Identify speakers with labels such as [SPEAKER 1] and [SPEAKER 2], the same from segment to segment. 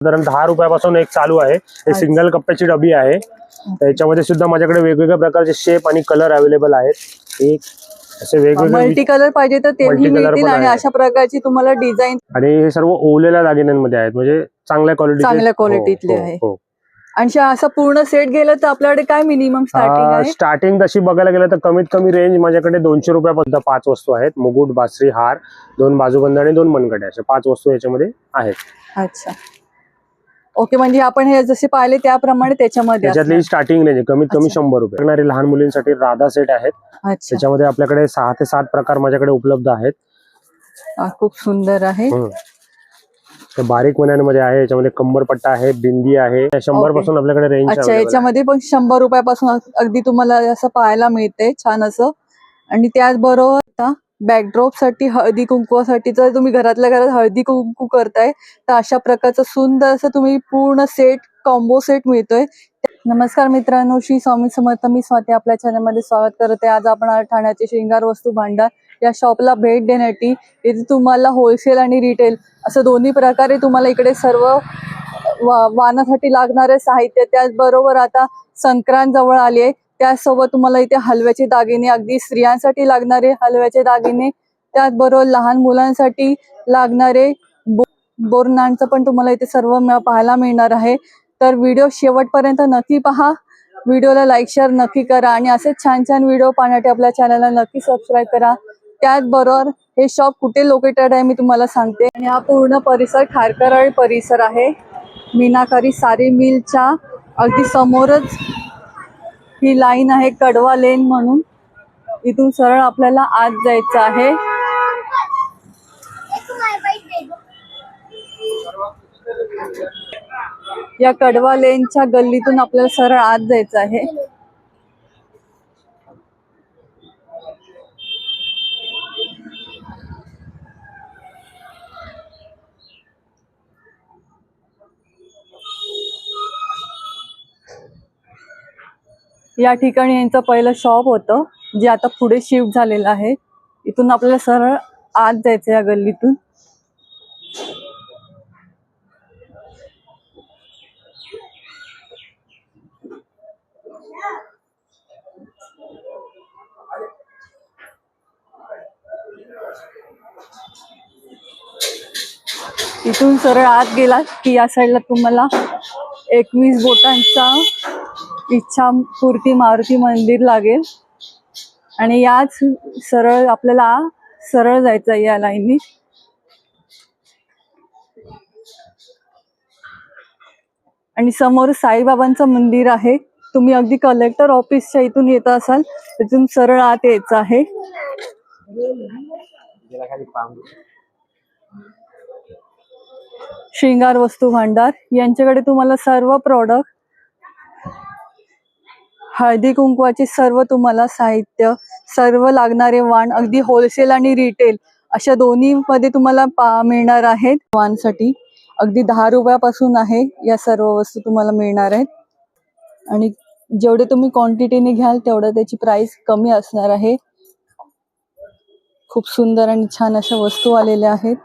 [SPEAKER 1] साधारण 10 रुपयापासून एक चालू आहे। हे सिंगल कप्प्याची डबी आहे। त्याच्यामध्ये सुद्धा माझ्याकडे वेगवेगळ्या प्रकारचे शेप आणि कलर अवेलेबल आहेत। एक असे वेगवेगळे
[SPEAKER 2] मल्टी कलर पाहिजे तर तेही मिळतील आणि अशा प्रकारची तुम्हाला डिझाइन।
[SPEAKER 1] आणि हे सर्व ओवलेल्या दागिन्यांमध्ये आहेत, म्हणजे चांगल्या
[SPEAKER 2] क्वालिटीतले आहे। आणि असं पूर्ण सेट गेलं तर आपल्याकडे काय मिनिमम स्टार्टिंग आहे?
[SPEAKER 1] स्टार्टिंग तशी बघायला गेलं तर कमीत कमी रेंज माझ्याकडे 200 रुपयापर्यंत 5 वस्तू आहेत। मुकुट, बासरी, हार, 2 बाजूबंद आणि 2 मनगटे अशा 5 वस्तू याच्यामध्ये आहेत।
[SPEAKER 2] अच्छा, ओके, म्हणजे आपण हे जसे पाहिले त्याप्रमाणे
[SPEAKER 1] त्याच्यातली स्टार्टिंग रेंज कमीत कमी 100 रुपये। लहान मुलींसाठी राधा सेट आहेत। त्याच्यामध्ये आपल्याकडे 6 ते 7 प्रकार माझ्याकडे उपलब्ध आहेत।
[SPEAKER 2] खूप सुंदर आहे।
[SPEAKER 1] बारीक मण्यांमध्ये आहे, याच्यामध्ये कंबरपट्टा आहे, बिंदी आहे। 100 पासून आपल्याकडे रेंज आहे।
[SPEAKER 2] अच्छा, याच्यामध्ये पण 100 रुपयापासून अगदी तुम्हाला असं पाहायला मिळते छान असं। आणि त्याचबरोबर बॅकड्रॉप साठी, हळदी कुंकवासाठी जर तुम्ही घरातल्या घरात हळदी कुंकू करताय तर अशा प्रकारचं सुंदर असं तुम्ही पूर्ण सेट, कॉम्बो सेट मिळतोय। नमस्कार मित्रांनो, श्री स्वामी समर्थ, मी स्वाती आपल्या चॅनलमध्ये स्वागत करते। आज आपण ठाण्याचे श्रृंगार वस्तू भांडार या शॉपला भेट देण्यासाठी, इथे तुम्हाला होलसेल आणि रिटेल असं दोन्ही प्रकारे तुम्हाला इकडे सर्व वाणासाठी लागणारे साहित्य, त्याचबरोबर आता संक्रांत जवळ आली आहे त्यासोबत तुम्हाला इथे हलव्याचे दागिने, अगदी स्त्रियांसाठी लागणारे हलव्याचे दागिने, त्याचबरोबर लहान मुलांसाठी लागणारे बोरनांचं पण तुम्हाला इथे सर्व पाहायला मिळणार आहे। तर व्हिडिओ शेवटपर्यंत नक्की पहा, व्हिडिओला लाईक शेअर नक्की करा आणि असे छान छान व्हिडिओ पाहण्यासाठी आपल्या चॅनलला नक्की सबस्क्राईब करा। त्याचबरोबर हे शॉप कुठे लोकेटेड आहे मी तुम्हाला सांगते। आणि हा पूर्ण परिसर खारकरळी परिसर आहे। मीनाकारी साडी मिलच्या अगदी समोरच ही लाईन आहे, कडवा लेन म्हणून। इथून सरळ आपल्याला आत जायचं आहे। या कडवा लेनच्या गल्लीतून आपल्याला सरळ आत जायचं आहे। या ठिकाणी यांचं पहिलं शॉप होतं, जे आता पुढे शिफ्ट झालेलं आहे। इथून आपल्याला सरळ आत जायचं या गल्लीतून। इथून सरळ आत गेला की या साईडला तुम्हाला 21 बोटांचा इच्छापूर्ती मारुती मंदिर लागेल। आणि याच सरळ आपल्याला सरळ जायचं या लाईननी। आणि समोर साईबाबांचं मंदिर आहे। तुम्ही अगदी कलेक्टर ऑफिसच्या इथून येत असाल तिथून सरळ आत यायचं आहे। श्रृंगार वस्तू भांडार यांच्याकडे तुम्हाला सर्व प्रोडक्ट, हळदी कुंकवाचे सर्व तुम्हाला साहित्य, सर्व लागणारे वाण अगदी होलसेल आणि रिटेल अशा दोन्ही मध्ये तुम्हाला मिळणार आहेत। वाणसाठी अगदी 10 रुपयापासून आहे या सर्व वस्तू तुम्हाला मिळणार आहेत। आणि जेवढे तुम्ही क्वांटिटीने घ्याल तेवढं त्याची प्राइस कमी असणार आहे। खूप सुंदर आणि छान अशा वस्तू आलेल्या आहेत।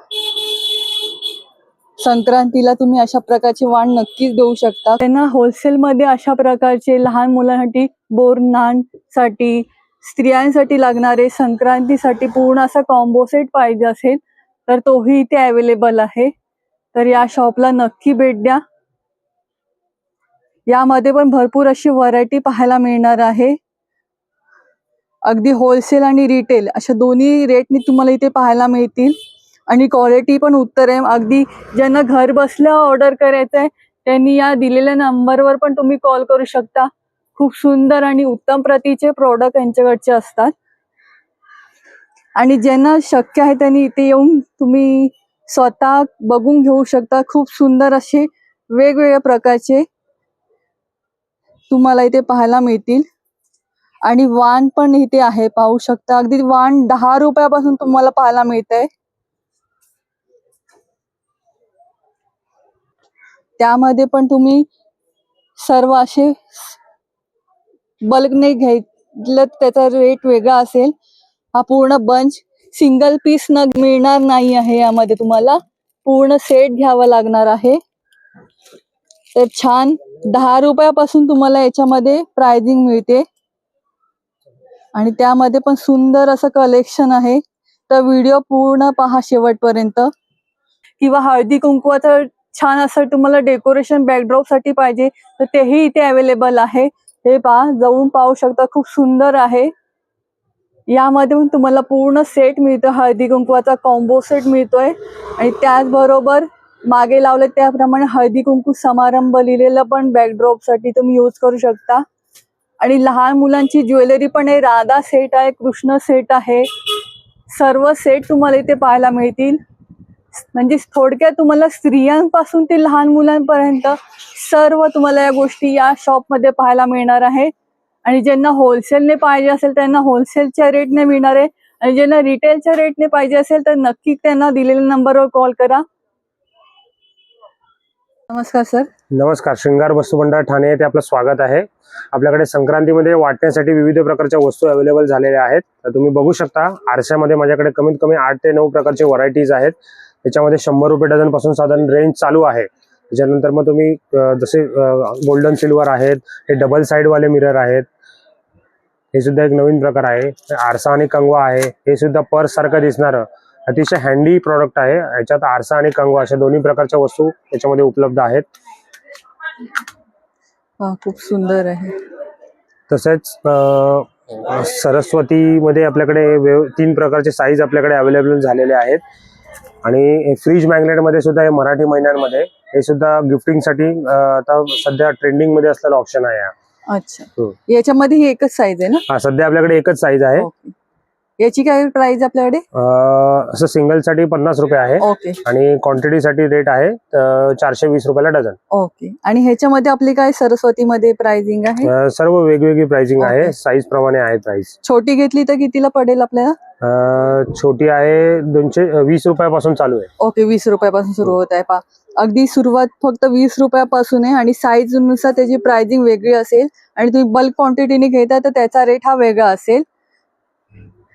[SPEAKER 2] संक्रांतीला तुम्ही अशा प्रकारचे वाण नक्कीच देऊ शकता त्यांना। होलसेल मध्ये अशा प्रकारचे लहान मुलांसाठी, बोरनांसाठी, स्त्रियांसाठी लागणारे संक्रांतीसाठी पूर्ण असा कॉम्बो सेट पाहिजे असेल तर तोही इथे अवेलेबल आहे। तर या शॉपला नक्की भेट द्या। यामध्ये पण भरपूर अशी व्हरायटी पाहायला मिळणार आहे। अगदी होलसेल आणि रिटेल अशा दोन्ही रेटनी तुम्हाला इथे पाहायला मिळतील। आणि क्वालिटी पण उत्तम आहे। अगदी ज्यांना घर बसल्या ऑर्डर करायचं आहे त्यांनी या दिलेल्या नंबरवर पण तुम्ही कॉल करू शकता। खूप सुंदर आणि उत्तम प्रतीचे प्रोडक्ट यांच्याकडचे असतात। आणि ज्यांना शक्य आहे त्यांनी इथे येऊन तुम्ही स्वतः बघून घेऊ शकता। खूप सुंदर असे वेगवेगळ्या प्रकारचे तुम्हाला इथे पाहायला मिळतील। आणि वाण पण इथे आहे, पाहू शकता। अगदी वाण 10 रुपयापासून तुम्हाला पाहायला मिळतंय। त्यामध्ये पण तुम्ही सर्व असे बल्कने घ्यायला त्याचा रेट वेगळा असेल। हा पूर्ण बंच सिंगल पीस न मिळणार नाही आहे, यामध्ये तुम्हाला पूर्ण सेट घ्यावा लागणार आहे। तर छान 10 रुपयापासून तुम्हाला याच्यामध्ये प्राइसिंग मिळते आणि त्यामध्ये पण सुंदर असं कलेक्शन आहे. तर व्हिडिओ पूर्ण पहा शेवटपर्यंत. किंवा हळदी कुंकवाचं छान असं तुम्हाला डेकोरेशन बॅकड्रॉप साठी पाहिजे तर तेही इथे अवेलेबल आहे. हे पहा, जाऊन पाहू शकता, खूप सुंदर आहे. यामध्ये पण तुम्हाला पूर्ण सेट मिळतो, हळदी कुंकवाचा कॉम्बो सेट मिळतोय आणि त्याचबरोबर मागे लावले त्याप्रमाणे हळदी कुंकू समारंभ लिहिलेलं पण बॅकड्रॉप साठी तुम्ही यूज करू शकता. आणि लहान मुलांची ज्वेलरी पण आहे, राधा सेट आहे, कृष्ण सेट आहे, सर्व सेट तुम्हाला इथे पाहायला मिळतील. म्हणजे थोडक्यात तुम्हाला स्त्रियांपासून ते लहान मुलांपर्यंत सर्व तुम्हाला या गोष्टी या शॉप मध्ये पाहायला मिळणार आहे. आणि ज्यांना होलसेलने पाहिजे असेल त्यांना होलसेलच्या रेटने मिळणार आहे आणि ज्यांना रिटेलच्या रेटने पाहिजे असेल तर नक्की त्यांना दिलेल्या नंबरवर कॉल करा. नमस्कार सर.
[SPEAKER 1] नमस्कार. श्रृंगार वस्तू भंडार ठाणे येथे आपलं स्वागत आहे. आपल्याकडे संक्रांतीमध्ये वाटण्यासाठी विविध प्रकारच्या वस्तू अवेलेबल झालेल्या आहेत. तर तुम्ही बघू शकता आरशामध्ये माझ्याकडे कमीत कमी 8 ते 9 प्रकारचे व्हरायटीज आहेत. त्याच्यामध्ये 100 रुपये डझन पासून साधारण रेंज चालू आहे. त्याच्यानंतर मग तुम्ही जसे गोल्डन सिल्वर आहेत, हे डबल साइड वाले मिरर आहेत, हे सुद्धा एक नवीन प्रकार आहे. आरसा आणि कंगवा आहे, हे सुद्धा पर्स सारखं दिसणारं अतिशय हँडी प्रॉडक्ट आहे. याच्यात आरसा आणि कंगवा अशा दोन्ही प्रकारच्या वस्तू याच्यामध्ये उपलब्ध आहेत.
[SPEAKER 2] खूप सुंदर आहे.
[SPEAKER 1] तसेच सरस्वतीमध्ये आपल्याकडे 3 प्रकारचे साईज आपल्याकडे अवेलेबल झालेले आहेत. आणि फ्रीज मॅग्नेटमध्ये सुद्धा हे मराठी महिन्यांमध्ये हे सुद्धा गिफ्टिंगसाठी आता सध्या ट्रेंडिंग मध्ये असलेला ऑप्शन आहे.
[SPEAKER 2] अच्छा, याच्यामध्ये ही एकच साईज आहे ना?
[SPEAKER 1] हा, सध्या आपल्याकडे एकच साईज आहे.
[SPEAKER 2] याची काय प्राइस आपल्याकडे?
[SPEAKER 1] असं सिंगल साठी 50 रुपये आहे.
[SPEAKER 2] ओके.
[SPEAKER 1] आणि क्वांटिटी साठी रेट आहे 420 रुपयाला डझन.
[SPEAKER 2] ओके. आणि ह्याच्यामध्ये आपली काय सरस्वतीमध्ये प्राइसिंग आहे?
[SPEAKER 1] सर्व वेगवेगळी प्राइसिंग आहे, साईज प्रमाणे आहे प्राइस.
[SPEAKER 2] छोटी घेतली तर कितीला पडेल आपल्याला?
[SPEAKER 1] छोटी आहे 220 रुपयापासून चालू आहे.
[SPEAKER 2] ओके, 20 रुपयापासून सुरू होत आहे. पा अगदी सुरुवात फक्त 20 रुपयापासून आहे आणि साईज नुसार त्याची प्राइसिंग वेगळी असेल आणि तुम्ही बल्क क्वांटिटीने घेता तर त्याचा रेट हा वेगळा असेल.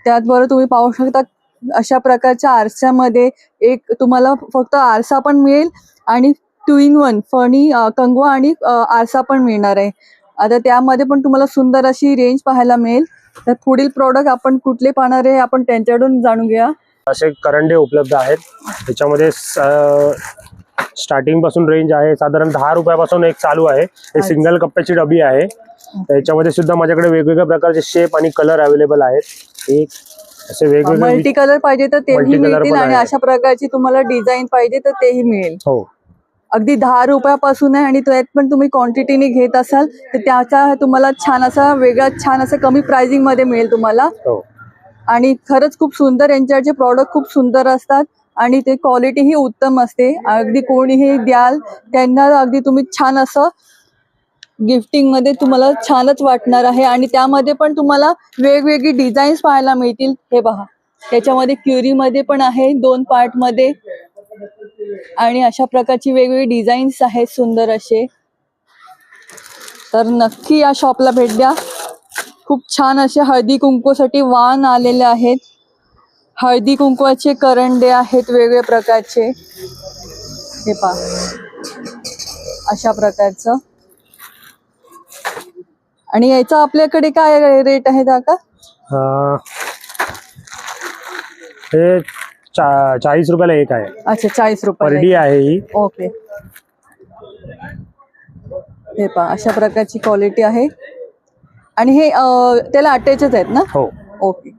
[SPEAKER 2] त्याचबरोबर तुम्ही पाहू शकता अशा प्रकारच्या आरशामध्ये एक तुम्हाला फक्त आरसा पण मिळेल आणि 2 in 1 फणी, कंगवा आणि आरसा पण मिळणार आहे. आता त्यामध्ये पण तुम्हाला सुंदर अशी रेंज पाहायला मिळेल. तर पुढील प्रोडक्ट आपण कुठले पाहणार आहे आपण त्यांच्याकडून जाणून घ्या. असे
[SPEAKER 1] करंडे उपलब्ध आहेत. त्याच्यामध्ये स्टार्टिंग पासून रेंज आहे साधारण 10 रुपयापासून एक चालू आहे. हे सिंगल कप्प्याची डबी आहे. त्याच्यामध्ये सुद्धा माझ्याकडे वेगवेगळ्या प्रकारचे शेप आणि कलर अवेलेबल आहेत. एक असे वेगवेगळे
[SPEAKER 2] मल्टी कलर पाहिजे तर तेही मिळतील आणि अशा प्रकारची तुम्हाला डिझाईन पाहिजे तर तेही मिळेल.
[SPEAKER 1] हो,
[SPEAKER 2] अगदी 10 रुपयापासून आहे आणि त्यात पण तुम्ही क्वांटिटीने घेत असाल तर त्याचा तुम्हाला छान असा वेगळा छान असं कमी प्राइसिंग मध्ये मिळेल तुम्हाला. आणि खरंच खूप सुंदर, यांच्याचे प्रॉडक्ट खूप सुंदर असतात आणि ते क्वालिटी ही उत्तम असते. अगदी कोणीही द्याल त्यांना अगदी तुम्ही छान असं गिफ्टिंग मध्ये तुम्हाला छानच वाटणार आहे. आणि त्यामध्ये पण तुम्हाला वेगवेगळी डिझाईन्स पाहायला मिळतील. हे पहा, त्याच्यामध्ये क्युरी मध्ये पण आहे 2 पार्ट मध्ये आणि अशा प्रकारची वेगवेगळी डिझाईन्स आहेत सुंदर असे. तर नक्की या शॉपला भेट द्या. खूप छान असे हळदी कुंकूसाठी वाण आलेले आहेत. हळदी कुंकवाचे करंडे आहेत वेगवेगळ्या प्रकारचे. हे पहा, अशा प्रकारचं. आणि याचा आपल्याकडे काय रेट आहे काका?
[SPEAKER 1] हे 40 रुपयाला एक आहे.
[SPEAKER 2] अच्छा, 40 रुपये
[SPEAKER 1] परडी आहे ही.
[SPEAKER 2] ओके. हे पहा, अशा प्रकारची क्वालिटी आहे आणि हे त्याला अटॅचच आहेत ना?
[SPEAKER 1] हो.
[SPEAKER 2] ओके.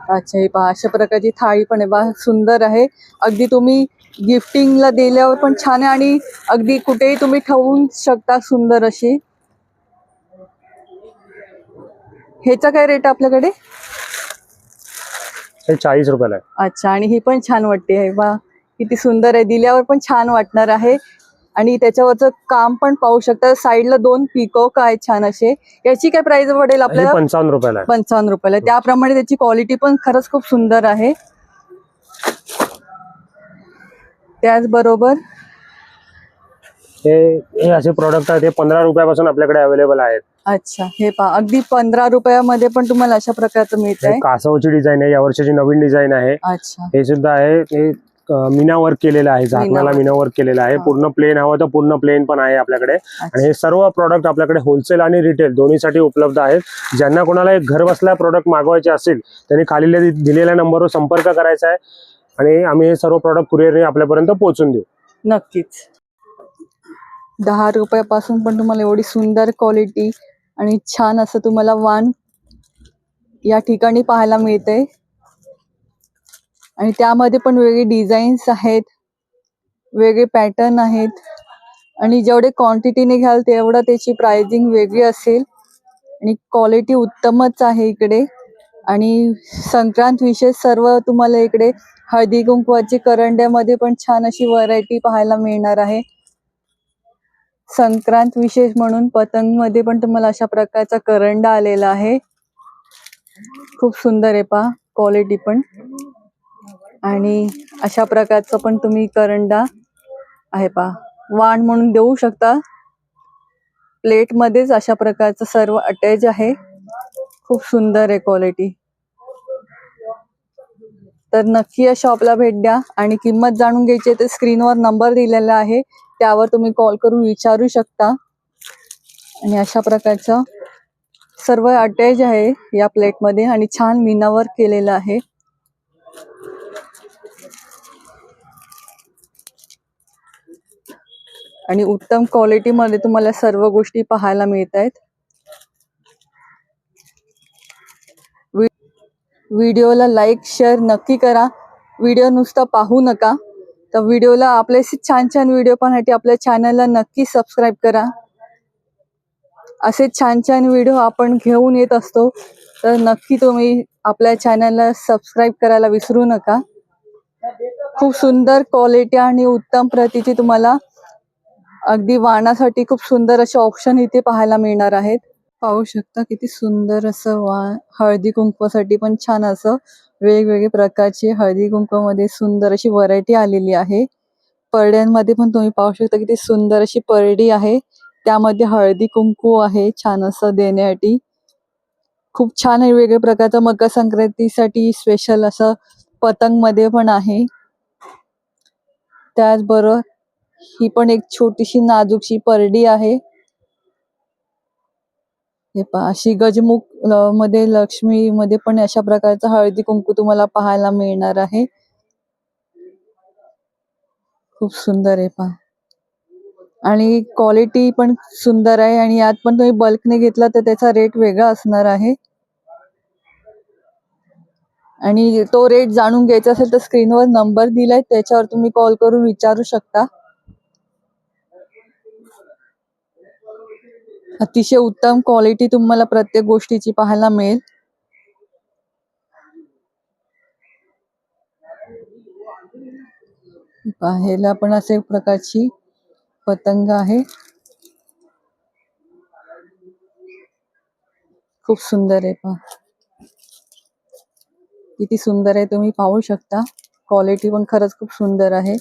[SPEAKER 2] अच्छा, हे पहा, अशा प्रकारची थाळी पण आहे. बा सुंदर आहे. अगदी तुम्ही गिफ्टिंगला दिल्यावर पण छान आहे आणि अगदी कुठेही तुम्ही ठेवू शकता सुंदर अशी. ह्याचा काय रेट आपल्याकडे?
[SPEAKER 1] हे 40 रुपयाला आहे.
[SPEAKER 2] अच्छा, आणि ही पण छान वाटते आहे. बा किती सुंदर आहे, दिल्यावर पण छान वाटणार आहे. आणि त्याच्यावरचं काम पण पाहू शकता. साईडला 2 पिकॉक आहेत छान असे. याची काय प्राइस पडेल आपल्याला?
[SPEAKER 1] 55 रुपयाला.
[SPEAKER 2] 55 रुपयाला. त्याप्रमाणे त्याची क्वालिटी पण खरंच खूप सुंदर आहे. त्याचबरोबर
[SPEAKER 1] हे असे प्रोडक्ट आहेत, ते 15 रुपयापासून आपल्याकडे अवेलेबल आहेत.
[SPEAKER 2] अच्छा, हे पहा, अगदी 15 रुपयामध्ये पण तुम्हाला अशा प्रकारचं मिळत आहे.
[SPEAKER 1] कासवची डिझाईन आहे, या वर्षाची नवीन डिझाईन आहे.
[SPEAKER 2] अच्छा,
[SPEAKER 1] हे सुद्धा आहे. ते मीना वर्क केलेलं आहे, झाकणाला मीना वर्क केलेलं आहे. पूर्ण प्लेन हवं तर पूर्ण प्लेन पण आहे आपल्याकडे. आणि हे सर्व प्रॉडक्ट आपल्याकडे होलसेल आणि रिटेल दोन्हीसाठी उपलब्ध आहेत. ज्यांना कोणाला एक घर बसल्या प्रॉडक्ट मागवायचे असेल त्यांनी खाली दिलेल्या नंबरवर संपर्क करायचा आहे आणि आम्ही हे सर्व प्रॉडक्ट कुरिअरने आपल्यापर्यंत पोहोचून देऊ.
[SPEAKER 2] नक्कीच. 10 रुपयापासून पण तुम्हाला एवढी सुंदर क्वालिटी आणि छान असं तुम्हाला वाण या ठिकाणी पाहायला मिळते. आणि त्यामध्ये पण वेगळे डिझाईन्स आहेत, वेगळे पॅटर्न आहेत. आणि जेवढे क्वांटिटीने घ्याल तेवढं त्याची प्राइसिंग वेगळी असेल आणि क्वालिटी उत्तमच आहे इकडे. आणि संक्रांत विशेष सर्व तुम्हाला इकडे हळदी कुंकवाची करंड्यामध्ये पण छान अशी व्हरायटी पाहायला मिळणार आहे. संक्रांत विशेष म्हणून पतंग मध्ये पण तुम्हाला अशा प्रकारचा करंडा आलेला आहे. खूप सुंदर आहे पहा क्वालिटी पण. आणि अशा प्रकारचा पण तुम्ही करंडा आहे पहा, वाण म्हणून देऊ शकता. प्लेट मध्येच अशा प्रकारचं सर्व अटॅच आहे. खूप सुंदर आहे क्वालिटी. तर नक्की या शॉपला भेट द्या. आणि किंमत जाणून घ्यायची तर स्क्रीनवर नंबर दिलेला आहे, त्यावर तुम्ही कॉल करून विचारू शकता. आणि अशा प्रकारचं सर्व अटॅच आहे या प्लेट मध्ये आणि छान मीनावर केलेलं आहे. आणि उत्तम क्वालिटी मध्ये तुम्हाला सर्व गोष्टी पाहायला मिळत आहेत. व्हिडिओला लाईक शेअर नक्की करा. व्हिडिओ नुसता पाहू नका, तर व्हिडिओला आपले छान छान व्हिडिओ पाहण्यासाठी आपल्या चॅनलला नक्की सबस्क्राईब करा. असे छान छान व्हिडिओ आपण घेऊन येत असतो, तर नक्की तुम्ही आपल्या चॅनलला सबस्क्राईब करायला विसरू नका. खूप सुंदर क्वालिटी आणि उत्तम प्रतीची तुम्हाला अगदी वाणासाठी खूप सुंदर असे ऑप्शन इथे पाहायला मिळणार आहेत. पाहू शकता किती सुंदर असं वाण. हळदी कुंकवासाठी पण छान असं वेगवेगळे प्रकारचे हळदी कुंकवामध्ये सुंदर अशी व्हरायटी आलेली आहे. परड्यांमध्ये पण तुम्ही पाहू शकता किती सुंदर अशी परडी आहे, त्यामध्ये हळदी कुंकू आहे छान असं देण्यासाठी. खूप छान आहे. वेगवेगळ्या प्रकारचं मकर संक्रांतीसाठी स्पेशल असं पतंग मध्ये पण आहे. त्याचबरोबर ही पण एक छोटीशी नाजूकशी परडी आहे. हे पहा अशी गजमुख मध्ये लक्ष्मी मध्ये पण अशा प्रकारचं हळदी कुंकू तुम्हाला पाहायला मिळणार आहे. खूप सुंदर आहे पहा. आणि क्वालिटी पण सुंदर आहे. आणि यात पण तुम्ही बल्कने घेतला तर त्याचा रेट वेगळा असणार आहे. आणि तो रेट जाणून घ्यायचा असेल तर स्क्रीनवर नंबर दिलाय, त्याच्यावर तुम्ही कॉल करून विचारू शकता. अतिशय उत्तम क्वालिटी तुम्हाला प्रत्येक गोष्टीची पाहायला मिळेल. ह्याला पण असे प्रकारची पतंग आहे. खूप सुंदर आहे पहा, किती सुंदर आहे तुम्ही पाहू शकता. क्वालिटी पण खरंच खूप सुंदर आहे.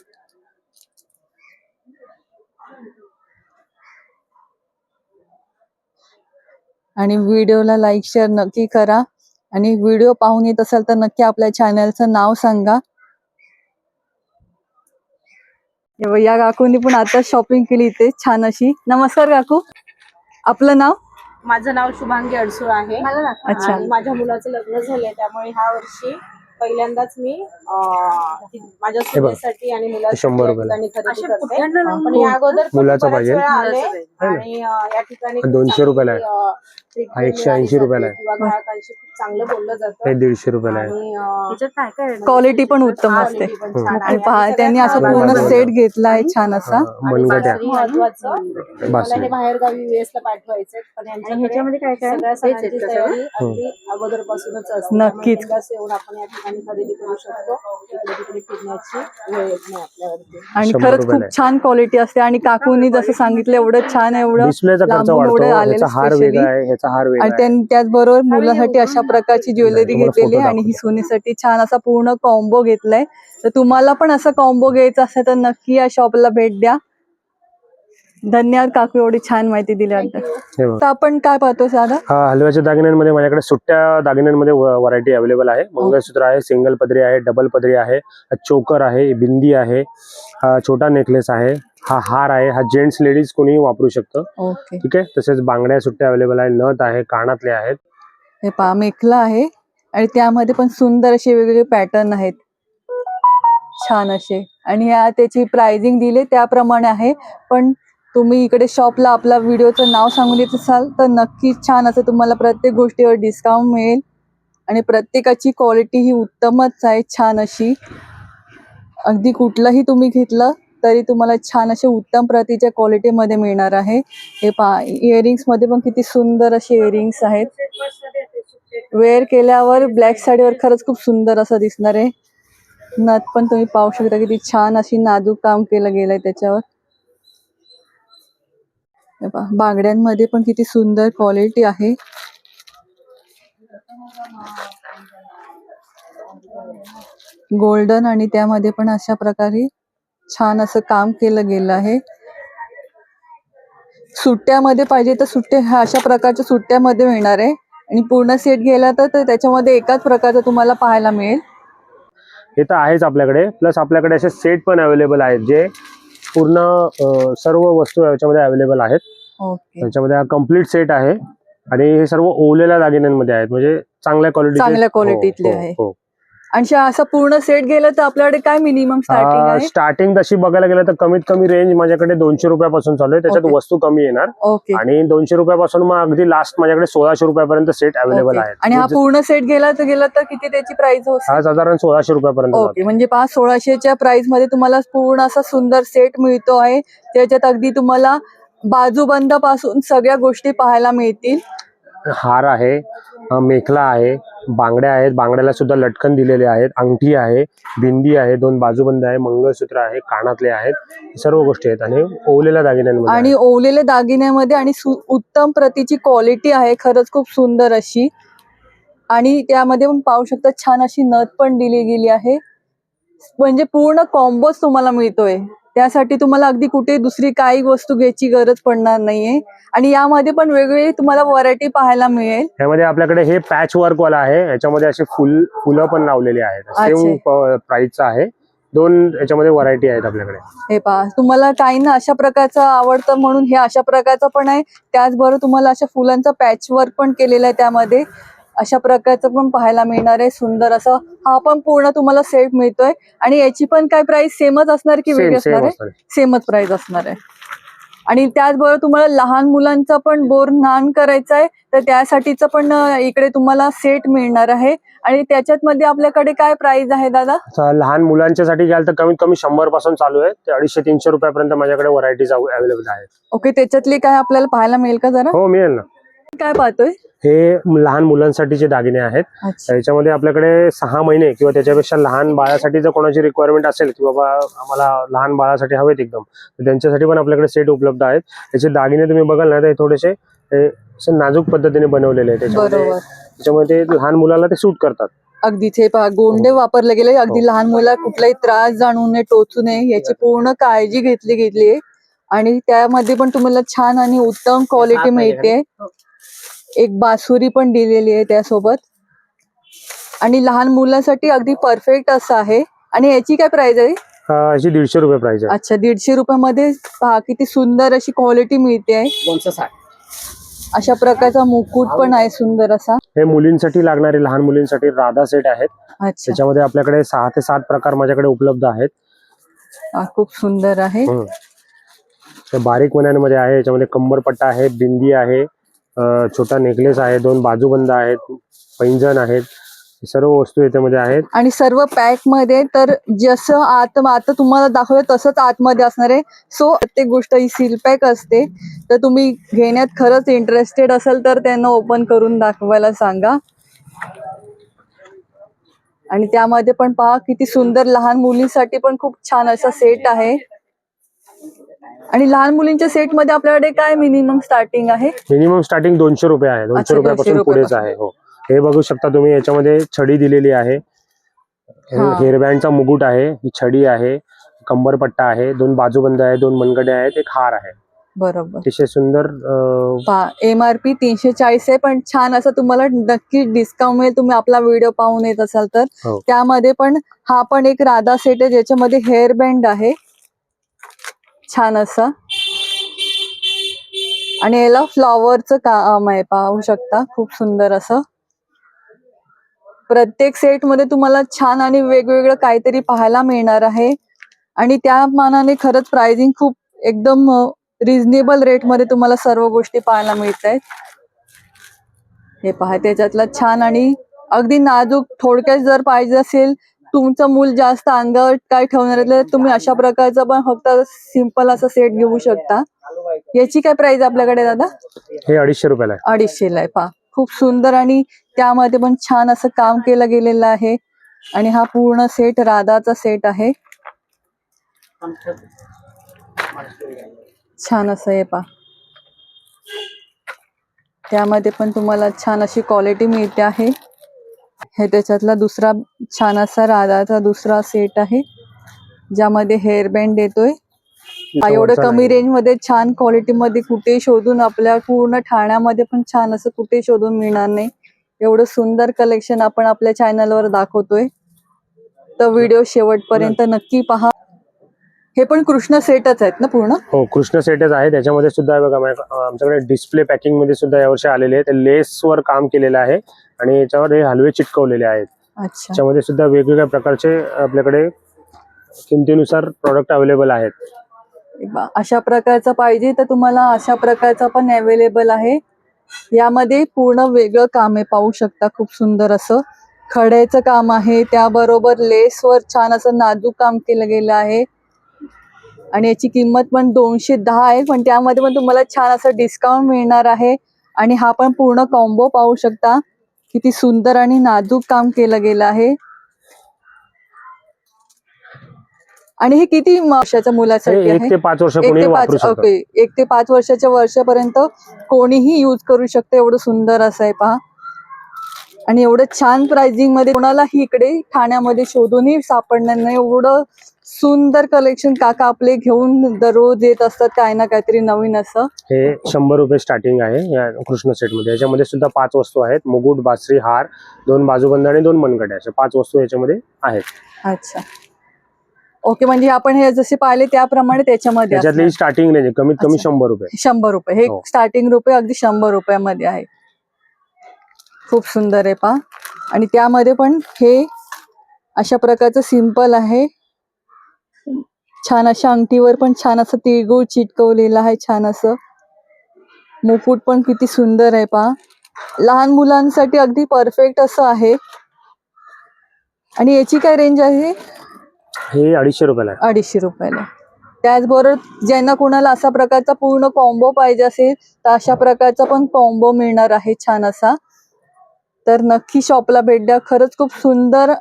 [SPEAKER 2] आणि व्हिडिओला लाईक शेअर नक्की करा. आणि व्हिडिओ पाहून येत असाल तर नक्की आपल्या चॅनलचं नाव सांगा. या काकूंनी पण आता शॉपिंग केली इथे छान अशी. नमस्कार काकू, आपलं नाव?
[SPEAKER 3] माझं नाव शुभांगी अडसूळ आहे.
[SPEAKER 2] अच्छा.
[SPEAKER 3] आणि माझ्या मुलाचं लग्न झालंय, त्यामुळे ह्या वर्षी पहिल्यांदाच मी माझ्या सुनेसाठी आणि
[SPEAKER 1] 100 रुपयाला.
[SPEAKER 3] ठिकाणी खरेदी करते. पण या अगोदर पण
[SPEAKER 1] मुलाचं
[SPEAKER 3] बऱ्याच
[SPEAKER 1] पाहिजे.
[SPEAKER 3] वेळा आले आणि या ठिकाणी खूप
[SPEAKER 1] 200 रुपयाला आहे.
[SPEAKER 3] चांगली
[SPEAKER 1] हा 180 रुपयाला आहे.
[SPEAKER 3] किंवा ग्राहकांशी खूप चांगलं बोललं जातं.
[SPEAKER 1] हे 150 रुपयाला आहे.
[SPEAKER 3] आणि
[SPEAKER 2] क्वालिटी पण उत्तम असते.
[SPEAKER 3] quality पण छान आहे.
[SPEAKER 2] पहा त्यांनी असा पूर्ण सेट घेतलाय छान असा.
[SPEAKER 1] मनगट्या,
[SPEAKER 3] महत्वाचं मला हे बाहेर गावी वेस्टला पाठवायचे, पण ह्याच्यामध्ये काय काय सगळ्या सणांची तयारी अगदी अगोदरपासूनच असते.
[SPEAKER 2] नक्कीच.
[SPEAKER 3] एकदाच येऊन आपण या ठिकाणी खरेदी करू शकतो. इकडे तिकडे फिरण्याची वेळ येत नाही आपल्यावरती.
[SPEAKER 2] आणि
[SPEAKER 1] 100
[SPEAKER 2] खरंच
[SPEAKER 1] रुपयाला
[SPEAKER 2] खूप छान क्वालिटी असते. आणि काकूंनी जसं सांगितलं एवढं छान एवढं
[SPEAKER 1] डिस्प्लेचा खर्च
[SPEAKER 2] लांबून
[SPEAKER 1] वाढतो.
[SPEAKER 2] एवढं आलेलं
[SPEAKER 1] ह्याचा हार
[SPEAKER 2] specially.
[SPEAKER 1] वेगळा आहे, ह्याचा हार वेगळा
[SPEAKER 2] आणि
[SPEAKER 1] आहे.
[SPEAKER 2] त्यांनी त्याचबरोबर मुलासाठी अशा प्रकारची ज्वेलरी
[SPEAKER 1] तुम्हाला
[SPEAKER 2] घेतलेली
[SPEAKER 1] फोटो
[SPEAKER 2] आणि ही
[SPEAKER 1] दाखवतो.
[SPEAKER 2] सोनीसाठी छान असा पूर्ण कॉम्बो घेतलाय. तर तुम्हाला पण असं कॉम्बो घ्यायचा असेल तर नक्की या शॉपला भेट द्या. धन्यवाद काकू, एवढी छान माहिती दिल्याबद्दल.
[SPEAKER 1] हे बघा.
[SPEAKER 2] तर आपण काय पाहतो दादा?
[SPEAKER 1] हलव्याच्या दागिन्यांमध्ये माझ्याकडे सुट्ट्या दागिन्यांमध्ये व्हरायटी अवेलेबल आहे. मंगळसूत्र आहे, सिंगल पदरी आहे, डबल पदरी आहे, चोकर आहे, बिंदी आहे, छोटा नेकलेस आहे, हा हार आहे, हा जेंट्स लेडीज कोणीही वापरू शकतं.
[SPEAKER 2] ओके.
[SPEAKER 1] ठीक आहे. तसेच बांगड्या सुट्ट्या अवेलेबल आहे, नथ आहे, कानातले आहेत.
[SPEAKER 2] हे पहा मेखला आहे आणि त्यामध्ये पण सुंदर असे वेगवेगळे पॅटर्न आहेत, छान असे. आणि त्याची प्राइसिंग दिले त्याप्रमाणे आहे. पण तुम्ही इकडे शॉपला आपला व्हिडिओचं नाव सांगून देत असाल तर नक्कीच छान असं तुम्हाला प्रत्येक गोष्टीवर डिस्काउंट मिळेल. आणि प्रत्येकाची क्वालिटी ही उत्तमच आहे, छान अशी. अगदी कुठलंही तुम्ही घेतलं तरी तुम्हाला छान असे उत्तम प्रतीच्या क्वालिटीमध्ये मिळणार आहे. हे पहा इयरिंग्स मध्ये पण किती सुंदर असे इयरिंग्स आहेत. वेअर केल्यावर ब्लॅक साडीवर खरंच खूप सुंदर असं दिसणार आहे. नथ पण तुम्ही पाहू शकता किती छान अशी नाजूक काम केलं गेलंय त्याच्यावर. हे पहा बांगड्यांमध्ये पण किती सुंदर क्वालिटी आहे. गोल्डन आणि त्यामध्ये पण अशा प्रकारे छान असं काम केलं गेलं आहे. सुट्ट्यामध्ये पाहिजे तर सुट्टे ह्या अशा प्रकारच्या सुट्ट्यामध्ये मिळणार आहे. आणि पूर्ण सेट गेला तर त्याच्यामध्ये एकाच प्रकारचं तुम्हाला पाहायला मिळेल.
[SPEAKER 1] हे तर आहेच आपल्याकडे. प्लस आपल्याकडे असे सेट पण अवेलेबल आहेत जे पूर्ण सर्व वस्तू याच्यामध्ये अवेलेबल आहेत.
[SPEAKER 2] ओके.
[SPEAKER 1] त्याच्यामध्ये हा कम्प्लीट सेट आहे आणि हे सर्व ओवलेल्या दागिन्यांमध्ये आहेत, म्हणजे चांगल्या
[SPEAKER 2] चांगल्या क्वालिटीतले आहे. आणि असं पूर्ण सेट गेलं तर आपल्याकडे काय मिनिमम स्टार्टिंग आहे?
[SPEAKER 1] स्टार्टिंग तशी बघायला गेलं तर कमीत कमी रेंज माझ्याकडे 200 रुपयापासून चालू आहे. त्याच्यात
[SPEAKER 2] ओके.
[SPEAKER 1] वस्तू कमी येणार.
[SPEAKER 2] ओके.
[SPEAKER 1] आणि 200 रुपयापासून मग अगदी लास्ट माझ्याकडे 1600 रुपयापर्यंत सेट अवेलेबल आहेत.
[SPEAKER 2] आणि हा पूर्ण सेट गेला तर किती त्याची प्राइस होते?
[SPEAKER 1] हा साधारण 1600 रुपयापर्यंत.
[SPEAKER 2] ओके. म्हणजे 1600च्या प्राइस मध्ये तुम्हाला पूर्ण असा सुंदर सेट मिळतो आहे. त्याच्यात अगदी तुम्हाला बाजूबंद पासून सगळ्या गोष्टी पाहायला मिळतील.
[SPEAKER 1] हार आहे, मेखला आहे, बांगड्या आहेत, बांगड्याला सुद्धा लटकन दिलेले आहेत, अंगठी आहे, बिंदी आहे, 2 बाजूबंद आहे, मंगळसूत्र आहे, कानातले आहेत, सर्व गोष्टी आहेत. आणि ओवलेल्या दागिन्यांमध्ये
[SPEAKER 2] आणि ओवलेल्या दागिन्यामध्ये आणि उत्तम प्रतीची क्वालिटी आहे, खरंच खूप सुंदर अशी. आणि त्यामध्ये पण पाहू शकता छान अशी नथ पण दिली गेली आहे. म्हणजे पूर्ण कॉम्बोच तुम्हाला मिळतोय. त्यासाठी तुम्हाला अगदी कुठे दुसरी काही वस्तू घ्यायची गरज पडणार नाहीये. आणि यामध्ये पण वेगवेगळी तुम्हाला व्हरायटी पाहायला मिळेल.
[SPEAKER 1] यामध्ये आपल्याकडे हे पॅच वर्क वाला आहे, याच्यामध्ये असे फुलं पण लावलेली आहेत. सेम प्राइसचा आहे. 2 याच्यामध्ये व्हरायटी आहेत आपल्याकडे.
[SPEAKER 2] हे पहा तुम्हाला काही ना अशा प्रकारचं आवडतं म्हणून हे अशा प्रकारचं पण आहे. त्याचबरोबर तुम्हाला अशा फुलांचा पॅच वर्क पण केलेला आहे. त्यामध्ये अशा प्रकारचं पण पाहायला मिळणार आहे. सुंदर असं हा पण पूर्ण तुम्हाला सेट मिळतोय. आणि याची पण काय प्राइस सेमच असणार की वेगळी असणार आहे? सेमच प्राइस असणार आहे. आणि त्याचबरोबर तुम्हाला लहान मुलांचा पण बोर नान करायचा आहे तर त्यासाठीचं पण इकडे तुम्हाला सेट मिळणार आहे. आणि त्याच्यात मध्ये आपल्याकडे काय प्राइस आहे दादा?
[SPEAKER 1] लहान मुलांच्यासाठी घ्याल तर कमीत कमी 100 पासून चालू आहे ते 250-300 रुपयापर्यंत माझ्याकडे व्हरायटीज अवेलेबल आहेत.
[SPEAKER 2] ओके. त्याच्यातली काय आपल्याला पाहायला मिळेल का जरा?
[SPEAKER 1] हो मिळेल ना.
[SPEAKER 2] काय पाहतोय?
[SPEAKER 1] हे लहान मुलांसाठीचे दागिने आहेत. याच्यामध्ये आपल्याकडे 6 महिने किंवा त्याच्यापेक्षा लहान बाळासाठी जर कोणाची रिक्वायरमेंट असेल की बाबा आम्हाला लहान बाळासाठी हवेत एकदम, तर त्यांच्यासाठी पण आपल्याकडे सेट उपलब्ध आहेत. त्याचे दागिने तुम्ही बघाल ना तर थोडेसे नाजूक पद्धतीने बनवलेले आहेत. त्याच्यामुळे ते लहान मुलाला ते सूट करतात.
[SPEAKER 2] अगदीच. हे पहा गोंडे वापरले गेले. अगदी लहान मुला कुठलाही त्रास जाणवू नये, टोचू नये याची पूर्ण काळजी घेतली गेली आहे. आणि त्यामध्ये पण तुम्हाला छान आणि उत्तम क्वालिटी मिळते. एक बासुरी पण दिलेली आहे त्यासोबत. आणि लहान मुलांसाठी अगदी परफेक्ट असं आहे. आणि याची काय प्राइस आहे?
[SPEAKER 1] याची 150 रुपये प्राइस आहे.
[SPEAKER 2] अच्छा. 150 रुपयामध्ये पहा किती सुंदर अशी क्वालिटी मिळते आहे.
[SPEAKER 3] 260.
[SPEAKER 2] अशा प्रकारचा मुकुट पण आहे सुंदर असा.
[SPEAKER 1] हे मुलींसाठी लागणारे लहान मुलींसाठी राधा सेट आहेत.
[SPEAKER 2] अच्छा.
[SPEAKER 1] त्याच्यामध्ये आपल्याकडे 6 ते 7 प्रकार माझ्याकडे उपलब्ध आहेत.
[SPEAKER 2] खूप सुंदर आहे.
[SPEAKER 1] ते बारीक मण्यांमध्ये आहे. याच्यामध्ये कंबरपट्टा आहे, बिंदी आहे, छोटा नेकलेस आहे, 2 बाजूबंद आहेत, पैंजण आहेत, सर्व वस्तू याच्यामध्ये आहेत.
[SPEAKER 2] आणि सर्व पॅक मध्ये तर जसं आता तुम्हाला दाखवलं तसंच आतमध्ये असणार आहे. सो प्रत्येक गोष्ट ही सील पॅक असते. तर तुम्ही घेण्यात खरंच इंटरेस्टेड असेल तर त्यांना ओपन करून दाखवायला सांगा. आणि त्यामध्ये पण पहा किती सुंदर लहान मुलींसाठी पण खूप छान असा सेट आहे. आणि लहान मुलींच्या सेट मध्ये आपल्याकडे काय मिनिमम स्टार्टिंग आहे?
[SPEAKER 1] मिनिमम स्टार्टिंग 200 रुपये आहे. 200 रुपयापासून पुढेच आहे. हो. हे बघू शकता तुम्ही. याच्यामध्ये छडी दिलेली आहे, हेअरबँडचा मुकुट आहे, ही छडी आहे, कंबरपट्टा आहे, 2 बाजूबंद आहे, 2 मनगडे आहेत, एक हार आहे.
[SPEAKER 2] बरोबर.
[SPEAKER 1] अतिशय सुंदर
[SPEAKER 2] MRP 340 आहे, पण छान असं तुम्हाला नक्की डिस्काउंट मिळेल तुम्ही आपला व्हिडिओ पाहून येत असाल तर.
[SPEAKER 1] हो.
[SPEAKER 2] त्यामध्ये पण हा पण एक राधा सेट आहे ज्याच्यामध्ये हेअर बँड आहे छान असं, आणि याला फ्लॉवरचं काम आहे पाहू शकता, खूप सुंदर असं. प्रत्येक सेट मध्ये तुम्हाला छान आणि वेगवेगळं काहीतरी पाहायला मिळणार आहे, आणि त्या मानाने खरंच प्राइसिंग खूप एकदम रिझनेबल रेट मध्ये तुम्हाला सर्व गोष्टी पाहायला मिळत आहेत. हे पहा त्याच्यातला छान आणि अगदी नाजूक, थोडक्यात जर पाहिजे असेल, तुमचं मूल जास्त अंगावर काय ठेवणार आहे तर तुम्ही अशा प्रकारचा पण फक्त सिंपल असा सेट घेऊ शकता. याची काय प्राइस आपल्याकडे दादा?
[SPEAKER 1] हे 250 रुपयाला आहे.
[SPEAKER 2] 250 ला आहे. पहा खूप सुंदर, आणि त्यामध्ये पण छान असं काम केलं गेलेलं आहे, आणि हा पूर्ण सेट राधाचा सेट आहे. छान असं आहे पहा, त्यामध्ये पण तुम्हाला छान अशी क्वालिटी मिळते आहे. हे त्याच्यातला दुसरा छान असा राधाचा दुसरा सेट आहे ज्यामध्ये हेअर बँड येतोय. एवढं कमी रेंज मध्ये छान क्वालिटी मध्ये कुठे शोधून, आपल्या पूर्ण ठाण्यामध्ये पण छान असं कुठे शोधून मिळणार नाही. एवढं सुंदर कलेक्शन आपण आपल्या चॅनलवर दाखवतोय, तर व्हिडिओ शेवटपर्यंत नक्की पहा. हे पण कृष्ण सेटच आहेत ना पूर्ण?
[SPEAKER 1] हो, कृष्ण सेटच आहे. त्याच्यामध्ये सुद्धा बघा आमच्याकडे डिस्प्ले पॅकिंग मध्ये सुद्धा यावर्षी आलेले आहेत. लेस वर काम केलेलं आहे आणि याच्यावर हे हलवे चिटकवलेले आहेत.
[SPEAKER 2] अच्छा.
[SPEAKER 1] त्याच्यामध्ये सुद्धा वेगवेगळ्या प्रकारचे आपल्याकडे किमतीनुसार प्रोडक्ट अवेलेबल आहेत.
[SPEAKER 2] अशा प्रकारचा पाहिजे तर तुम्हाला अशा प्रकारचा पण अवेलेबल आहे. यामध्ये पूर्ण वेगळं काम आहे पाहू शकता, खूप सुंदर असं खड्याचं काम आहे, त्याबरोबर लेसवर छान असं नाजूक काम केलं गेलं आहे, आणि याची किंमत पण 210 आहे, पण त्यामध्ये पण तुम्हाला छान असं डिस्काउंट मिळणार आहे. आणि हा पण पूर्ण कॉम्बो पाहू शकता, किती सुंदर आणि नाजूक काम केलं गेलं आहे. आणि हे किती वर्षाच्या मुलासाठी आहे?
[SPEAKER 1] 1 ते 5 वर्ष कोणी वापरू शकतो.
[SPEAKER 2] ओके, 1 ते 5 वर्षाच्या वर्षापर्यंत कोणीही यूज करू शकते. एवढं सुंदर असं आहे पहा, आणि एवढं छान प्राइसिंग मध्ये कोणालाही इकडे ठाण्यामध्ये शोधूनही सापडणार नाही. एवढं सुंदर कलेक्शन काका आपले घेऊन दररोज येत असतात, काय ना काहीतरी नवीन असं.
[SPEAKER 1] हे 100 रुपये स्टार्टिंग आहे या कृष्ण सेट मध्ये. याच्यामध्ये सुद्धा 5 वस्तू आहेत: मुकुट, बासरी, हार, 2 बाजूबंद आणि 2 मनगटे, अशा 5 वस्तू याच्यामध्ये आहेत.
[SPEAKER 2] अच्छा, ओके. म्हणजे आपण हे जसे पाहिले त्याप्रमाणे त्याच्यामध्ये
[SPEAKER 1] त्याच्यातली स्टार्टिंग रेंज कमीत कमी 100 रुपये.
[SPEAKER 2] 100 रुपये हे स्टार्टिंग रुपये अगदी 100 रुपयामध्ये आहे. खूप सुंदर आहे पहा, आणि त्यामध्ये पण हे अशा प्रकारचं सिंपल आहे. छान अशा अंगठीवर पण छान असं तिळगुळ चिटकवलेलं आहे. छान असं मुकुट पण किती सुंदर आहे पहा, लहान मुलांसाठी अगदी परफेक्ट असं आहे. आणि याची काय रेंज आहे?
[SPEAKER 1] हे 250 रुपयाला आहे.
[SPEAKER 2] 250 रुपयाला. त्याचबरोबर ज्यांना कोणाला असा प्रकारचा पूर्ण कॉम्बो पाहिजे असेल तर अशा प्रकारचा पण कॉम्बो मिळणार आहे छान असा. तर नक्की शॉपला भेट द्या. खरंच खूप सुंदर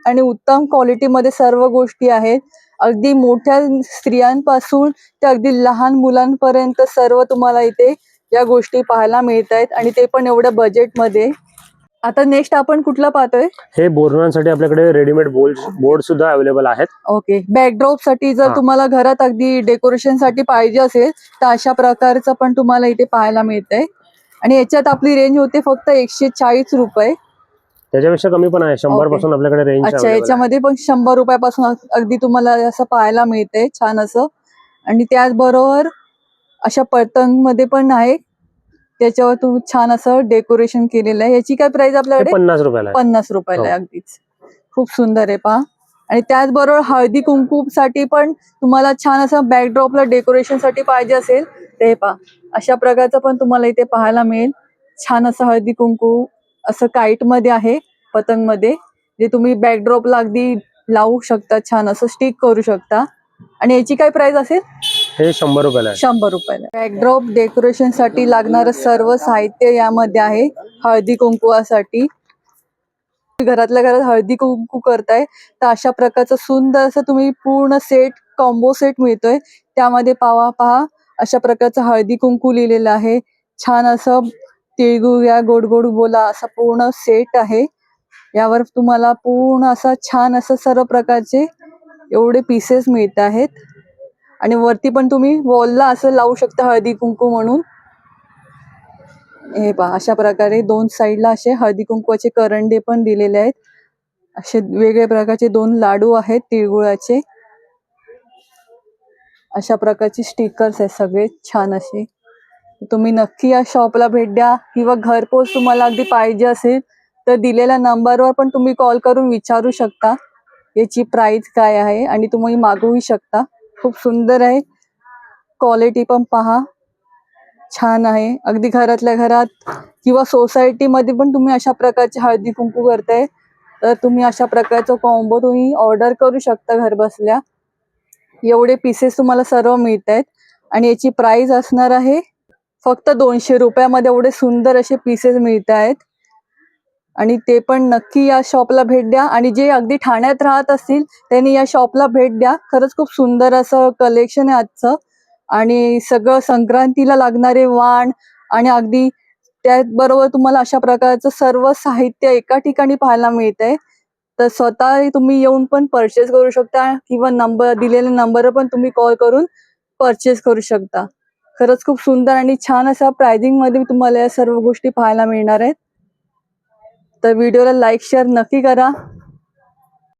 [SPEAKER 2] आणि उत्तम क्वालिटीमध्ये सर्व गोष्टी आहेत. अगदी मोठ्या स्त्रियांपासून ते अगदी लहान मुलांपर्यंत सर्व तुम्हाला इथे या गोष्टी पाहायला मिळत आहेत, आणि ते पण एवढ्या बजेटमध्ये. आता नेक्स्ट आपण कुठला पाहतोय?
[SPEAKER 1] हे बोरणांसाठी आपल्याकडे रेडीमेड बोर्ड सुद्धा अवेलेबल आहेत.
[SPEAKER 2] ओके, बॅकड्रॉप साठी जर तुम्हाला घरात अगदी डेकोरेशन साठी पाहिजे असेल तर अशा प्रकारचं पण तुम्हाला इथे पाहायला मिळतंय, आणि याच्यात आपली रेंज होते फक्त 140 रुपये.
[SPEAKER 1] त्याच्यापेक्षा कमी पण आहे, 100 पासून आपल्याकडे रेंज.
[SPEAKER 2] अच्छा, याच्यामध्ये पण 100 रुपयापासून अगदी तुम्हाला असं पाहायला मिळतंय छान असं. आणि त्याचबरोबर अशा पतंग मध्ये पण आहे, त्याच्यावर तुम्ही छान असं डेकोरेशन केलेलं आहे. याची काय प्राइस आपल्याकडे?
[SPEAKER 1] 50 रुपयाला आहे.
[SPEAKER 2] 50 रुपयाला आहे. अगदीच खूप सुंदर आहे पहा. आणि त्याचबरोबर हळदी कुंकू साठी पण तुम्हाला छान असं बॅकड्रॉपला डेकोरेशन साठी पाहिजे असेल ते पहा, अशा प्रकारचं पण तुम्हाला इथे पाहायला मिळेल. छान असं हळदी कुंकू असं काईट मध्ये आहे, पतंग मध्ये, जे तुम्ही बॅकड्रॉपला अगदी लावू शकता, छान असं स्टिक करू शकता. आणि याची काय प्राइस असेल?
[SPEAKER 1] हे 100 रुपयाला आहे.
[SPEAKER 2] 100 रुपयाला. बॅकड्रॉप डेकोरेशन साठी लागणारं सर्व साहित्य यामध्ये आहे. हळदी कुंकुवासाठी घरातल्या घरात हळदी कुंकू करताय तर अशा प्रकारचं सुंदर असं तुम्ही पूर्ण सेट, कॉम्बो सेट मिळतोय. त्यामध्ये पहा अशा प्रकारचं हळदी कुंकू लिहिलेलं आहे. छान असं तिळगुळ या गोड गोड बोला असा पूर्ण सेट आहे. यावर तुम्हाला पूर्ण असं छान असं सर्व प्रकारचे एवढे पीसेस मिळत आहेत. आणि वरती पण तुम्ही वॉलला असं लावू शकता हळदी कुंकू म्हणून. हे पहा, अशा प्रकारे 2 साईडला असे हळदी कुंकवाचे करंडे पण दिलेले आहेत. असे वेगवेगळ्या प्रकारचे 2 लाडू आहेत तिळगुळाचे. अशा प्रकारचे स्टिकर्स आहेत सगळे छान असे. तुम्ही नक्की या शॉपला भेट द्या, किंवा घरपोच तुम्हाला अगदी पाहिजे असेल तर दिलेल्या नंबरवर पण तुम्ही कॉल करून विचारू शकता याची प्राइस काय आहे, आणि तुम्ही मागवू शकता. खूप सुंदर आहे, क्वालिटी पण पहा छान आहे. अगदी घरातल्या घरात किंवा सोसायटीमध्ये पण तुम्ही अशा प्रकारचे हळदी कुंकू करताय तर तुम्ही अशा प्रकारचं कॉम्बो तुम्ही ऑर्डर करू शकता घर बसल्या. एवढे पीसेस तुम्हाला सर्व मिळत आहेत, आणि याची प्राइस असणार आहे फक्त 200 रुपयामध्ये. एवढे सुंदर असे पीसेस मिळत आहेत, आणि ते पण नक्की या शॉपला भेट द्या. आणि जे अगदी ठाण्यात राहत असतील त्यांनी या शॉपला भेट द्या. खरंच खूप सुंदर असं कलेक्शन आहे आजचं, आणि सगळं संक्रांतीला लागणारे वाण, आणि अगदी त्याचबरोबर तुम्हाला अशा प्रकारचं सर्व साहित्य एका ठिकाणी पाहायला मिळतंय. तर स्वतः तुम्ही येऊन पण परचेस करू शकता, किंवा दिलेल्या नंबरवर पण तुम्ही कॉल करून परचेस करू शकता. खरंच खूप सुंदर आणि छान असा प्राइसिंग मध्ये तुम्हाला या सर्व गोष्टी पाहायला मिळणार आहेत. तर व्हिडिओला लाईक शेअर नक्की करा.